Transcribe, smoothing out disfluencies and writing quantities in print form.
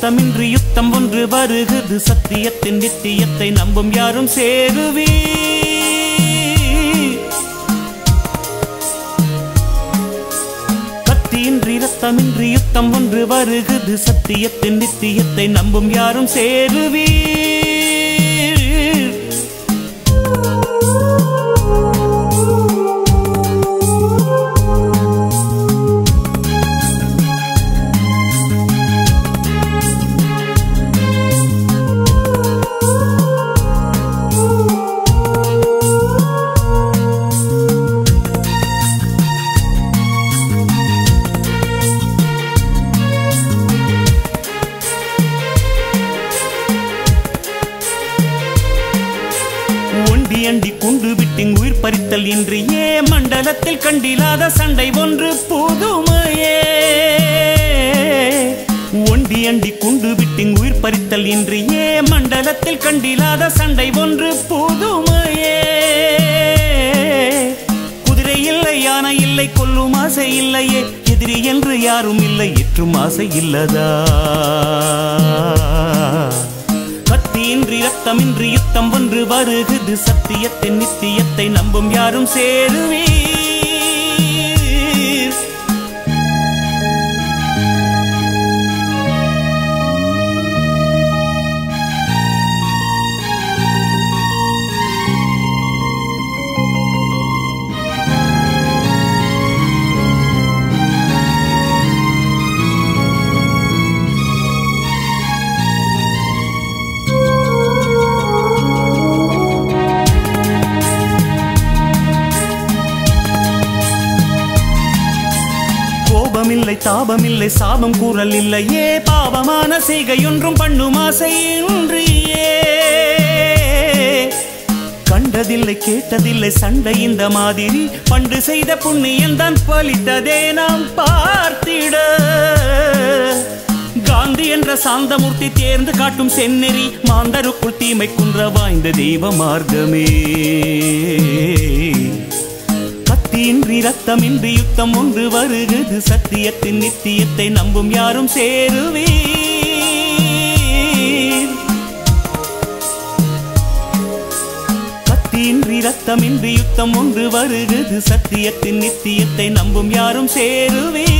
இரத்தமின்றி யுத்தம் ஒன்று வருகிறது சத்தியத்தின் நித்தியத்தை நம்பும் யாரும் சேருவீர் கத்தியின்றி இரத்தமின்றி யுத்தம் ஒன்று வருகிறது சத்தியத்தின் நித்தியத்தை நம்பும் யாரும் சேருவீர் அண்டி குண்டு விட்டிங் உயிர் பறித்தல் இன்றியே மண்டலத்தில் கண்டிலாத சண்டை ஒன்று புதுமையே ஒண்டி அண்டி குண்டு விட்டிங் உயிர் பறித்தல் இன்றியே மண்டலத்தில் கண்டிலாத சண்டை ஒன்று புதுமையே குதிரை இல்லை யானை இல்லை கொல்லும் ஆசை இல்லையே எதிரி என்று யாரும் இல்லை ஏற்றும் ஆசை இல்லதா கத்தியின்றி இரத்தமின்றி யுத்தம் ஒன்று வருகிறது சத்தியத்தின் நித்தியத்தை நம்பும் யாரும் சேருவீர் கோபமில்லை தாபமில்லை சாபம் கூறல் இல்லையே பாவமான செய்கையொன்றும் பண்ணும் ஆசையின்றியே கண்டதில்லை கேட்டதில்லை சண்டை இந்த மாதிரி பண்டு செய்த புண்ணியந்தான் பலித்ததே நாம் பார்த்திட காந்தி என்ற சாந்தமூர்த்தி தேர்ந்து காட்டும் செந்நெறி மாந்தருக்குள் தீமை குன்ற வாய்ந்த தெய்வ மார்க்கமே கத்தியின்றி இரத்தமின்றி யுத்தம் ஒன்று வருகிறது சத்தியத்தின் நித்தியத்தை நம்பும் யாரும் சேருவீர் கத்தியின்றி இரத்தமின்றி யுத்தம் ஒன்று வருகிறது சத்தியத்தின் நித்தியத்தை நம்பும் யாரும் சேருவீர்